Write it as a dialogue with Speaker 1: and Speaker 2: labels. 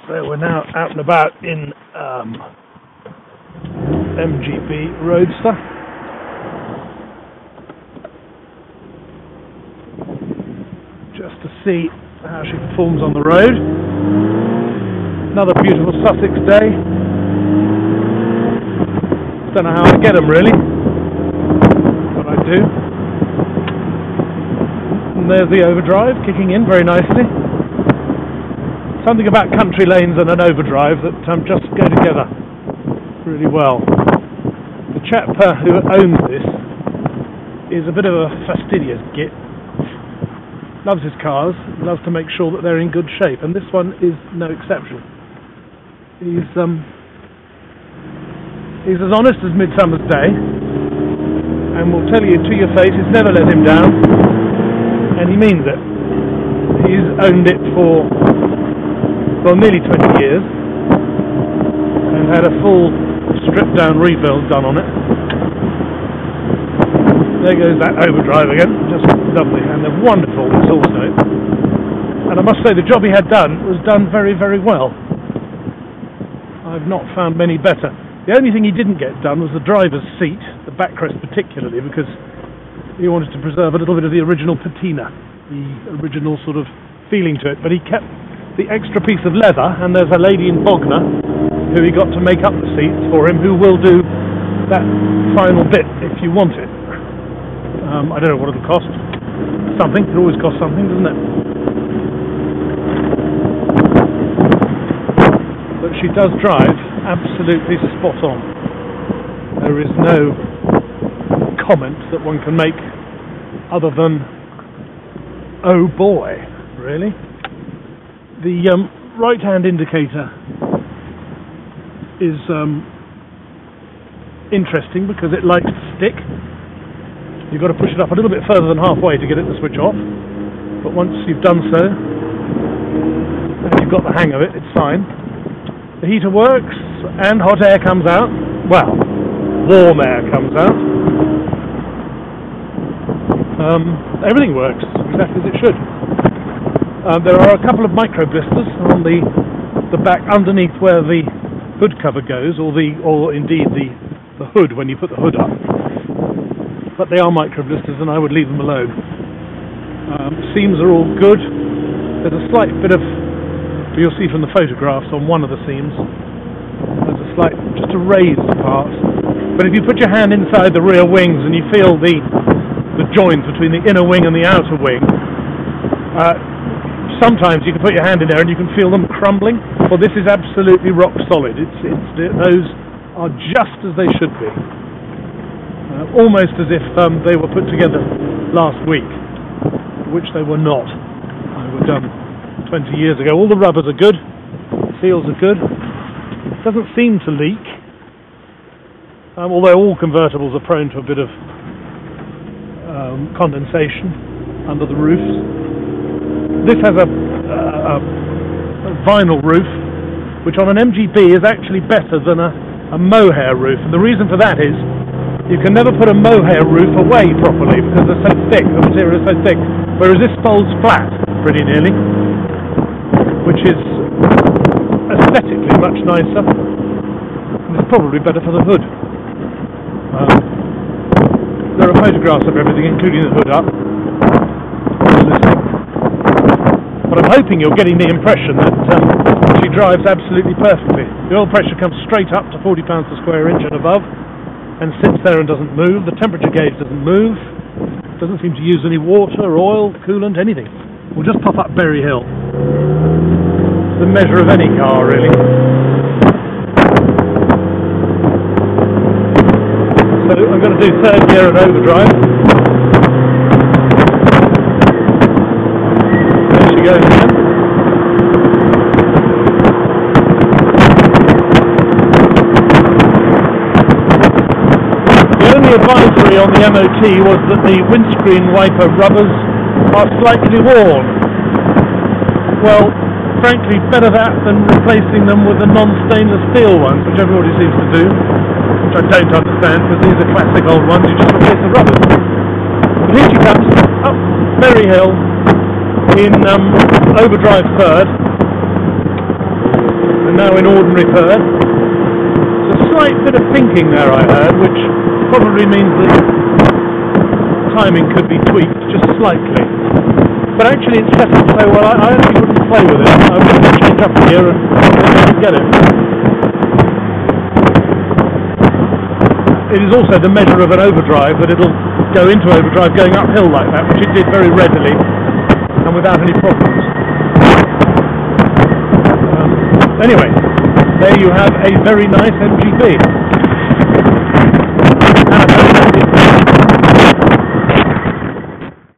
Speaker 1: So we're now out and about in MGB Roadster. Just to see how she performs on the road. Another beautiful Sussex day. Don't know how I get them really, but I do. And there's the overdrive kicking in very nicely. Something about country lanes and an overdrive that just go together really well. The chap who owns this is a bit of a fastidious git. Loves his cars, loves to make sure that they're in good shape, and this one is no exception. He's as honest as Midsummer's Day, and will tell you to your face he's never let him down, and he means it. He's owned it for, well, nearly 20 years, and had a full stripped down rebuild done on it. There goes that overdrive again, just lovely, and they're wonderful exhaust notes. And I must say the job he had done was done very, very well. I've not found many better. The only thing he didn't get done was the driver's seat, the backrest particularly, because he wanted to preserve a little bit of the original patina, the original sort of feeling to it, but he kept the extra piece of leather, and there's a lady in Bognor who he got to make up the seats for him, who will do that final bit if you want it. I don't know what it'll cost. Something. It always costs something, doesn't it? But she does drive absolutely spot on. There is no comment that one can make other than, oh boy, really. The right-hand indicator is interesting because it likes to stick. You've got to push it up a little bit further than halfway to get it to switch off, but once you've done so and you've got the hang of it, it's fine. The heater works and hot air comes out. Well, warm air comes out. Everything works exactly as it should. There are a couple of micro blisters on the back underneath where the hood cover goes, or indeed the hood when you put the hood up. But they are micro blisters, and I would leave them alone. Seams are all good. There's a slight bit of, you'll see from the photographs on one of the seams, there's a slight, just a raised part. But if you put your hand inside the rear wings and you feel the joint between the inner wing and the outer wing, sometimes you can put your hand in there and you can feel them crumbling. Well, this is absolutely rock solid. Those are just as they should be. Almost as if they were put together last week, which they were not. They were done 20 years ago. All the rubbers are good, seals are good. It doesn't seem to leak, although all convertibles are prone to a bit of condensation under the roofs. This has a vinyl roof, which on an MGB is actually better than a mohair roof, and the reason for that is you can never put a mohair roof away properly because they're so thick, the material is so thick, whereas this folds flat pretty nearly, which is aesthetically much nicer, and it's probably better for the hood. There are photographs of everything, including the hood up. But I'm hoping you're getting the impression that she drives absolutely perfectly. The oil pressure comes straight up to 40 pounds per square inch and above, and sits there and doesn't move. The temperature gauge doesn't move, doesn't seem to use any water, oil, coolant, anything. We'll just pop up Berry Hill. It's the measure of any car, really. So I'm going to do third gear and overdrive. There she goes again. The advisory on the MOT was that the windscreen wiper rubbers are slightly worn. Well, frankly, better that than replacing them with the non-stainless steel ones, which everybody seems to do, which I don't understand, because these are classic old ones, you just replace the rubbers. But here she comes, up Berry Hill, in overdrive third. ordinary third. There's a slight bit of thinking there, I heard, which probably means that timing could be tweaked just slightly. But actually it's set up so well, I actually wouldn't play with it. I would change up here and get it. It is also the measure of an overdrive, that it'll go into overdrive going uphill like that, which it did very readily and without any problems. Anyway, there you have a very nice MGB.